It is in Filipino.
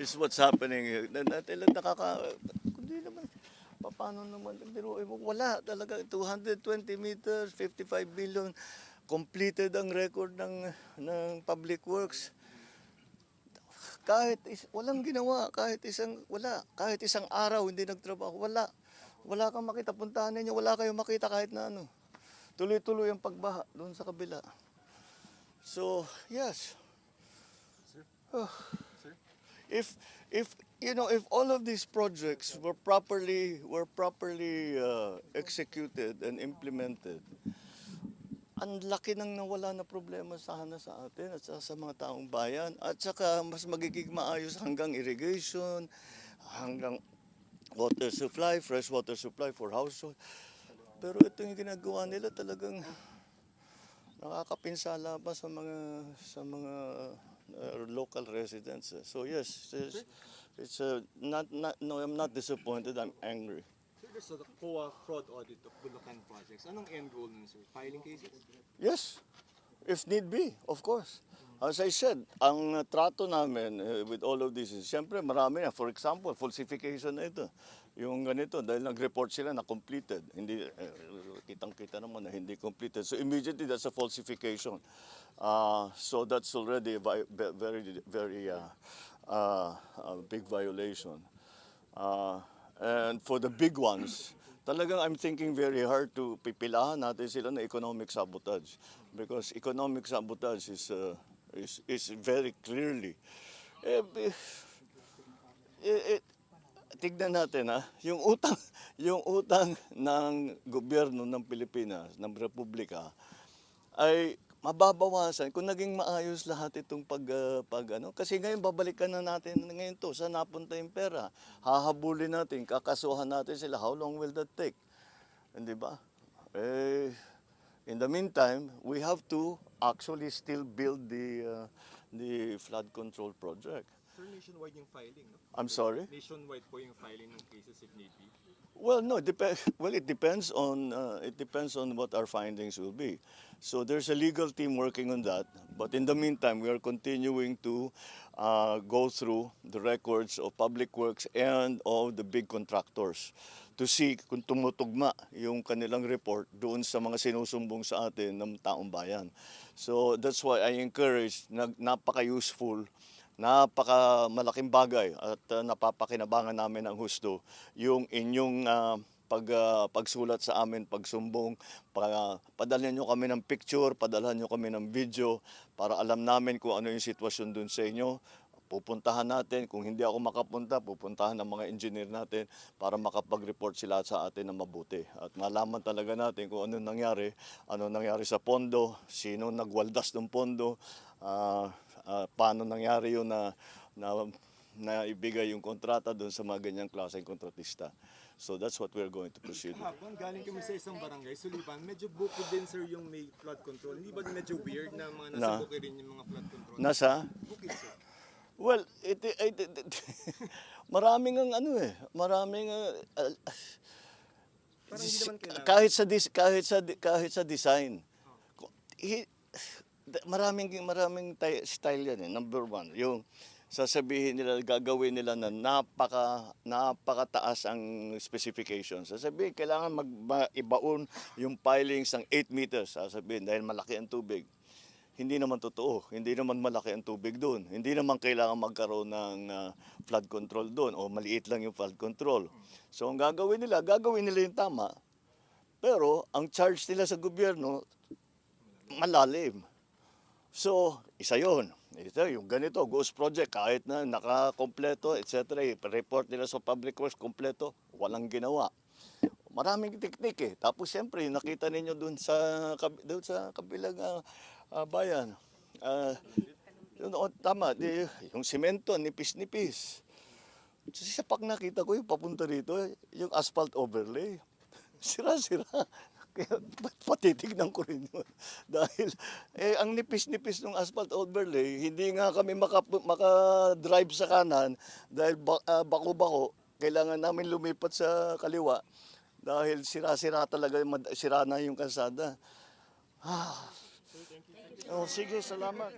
Is what's happening. Natin lang kundi naman, paano naman, biruin mo, wala talaga, 220 meters, 55 billion, completed ang record ng Public Works. Walang ginawa, kahit isang araw hindi nagtrabaho, wala. Wala kang makita, puntahan ninyo, wala kayong makita kahit na ano. Tuloy-tuloy ang pagbaha doon sa kabila. So, yes. Oh. If if all of these projects were properly executed and implemented, ang laki nang nawala na problema sana sa atin at sa mga taong bayan, at saka mas magiging maayos hanggang irrigation, hanggang water supply, fresh water supply for household. Pero ito yung ginagawa nila, talagang nakakapinsala pa sa mga local residents. So yes, it's no, I'm not disappointed. I'm angry. Sir, there's a COA fraud audit of Bulacan projects. Anong end goal nun, sir? Filing cases? Yes, if need be, of course. As I said, ang trato namin with all of this is, siyempre marami na. For example, falsification na ito. Yung ganito, dahil nag-report sila na completed. Hindi, kitang-kita naman na hindi completed. So immediately, that's a falsification. So that's already a very big violation. And for the big ones, talagang I'm thinking very hard to pipilahan natin sila na economic sabotage. Because economic sabotage is very clearly tignan natin yung utang ng gobyerno ng Pilipinas, ng Republika, ay mababawasan kung naging maayos lahat itong kasi ngayon babalikan na natin ngayon to, saan napunta yung pera, hahabulin natin, kakasuhan natin sila, how long will that take? Hindi ba? In the meantime, we have to actually still build the flood control project. Sir, nationwide yung filing, no? I'm sorry? Nationwide po yung filing ng cases if need be. Well, no, it depends on what our findings will be. So there's a legal team working on that. But in the meantime, we are continuing to go through the records of Public Works and of the big contractors to see kung tumutugma yung kanilang report doon sa mga sinusumbong sa atin ng taong bayan. So that's why I encourage, napaka-useful, napakamalaking bagay at napapakinabangan namin ang husto yung inyong pagsulat sa amin, pagsumbong, padalhan nyo kami ng picture, padalhan nyo kami ng video para alam namin kung ano yung sitwasyon dun sa inyo. Pupuntahan natin, kung hindi ako makapunta, pupuntahan ng mga engineer natin para makapag-report sila sa atin na mabuti. At malaman talaga natin kung ano nangyari sa pondo, sino nagwaldas ng pondo, paano nangyari yun na ibigay yung kontrata doon sa mga ganyang klaseng kontratista. So that's what we're going to proceed. Kahapon, galing kami sa isang barangay, Suliban, medyo bukod din, sir, yung may flood control. Hindi ba medyo weird na mga nasa bukid rin yung mga flood control? Nasa? Bukid, sir. Well, maraming Parang hindi naman kailangan. kahit sa design. Maraming style yan Number one, yung sasabihin nila, gagawin nila na napakataas ang specifications. Sasabihin, kailangan ibaon yung pilings ng 8 meters. Sasabihin, dahil malaki ang tubig. Hindi naman totoo. Hindi naman malaki ang tubig doon. Hindi naman kailangan magkaroon ng flood control doon o maliit lang yung flood control. So ang gagawin nila yung tama. Pero ang charge nila sa gobyerno, malalim. So, isa yun. Ito, yung ganito, ghost project, kahit na nakakompleto, etc. I-report nila sa Public Works, kompleto, walang ginawa. Maraming teknik Tapos siyempre, nakita ninyo doon sa kabilang bayan. Tama, yung simento, nipis-nipis. Sa pag nakita ko yung papunta rito, yung asphalt overlay. Sira-sira. Kaya patitignan ko rin yun. Dahil ang nipis-nipis ng asphalt overlay, hindi nga kami maka-drive sa kanan dahil bako-bako. Kailangan namin lumipat sa kaliwa dahil sira-sira talaga, sira na yung kalsada. Oh, sige, salamat.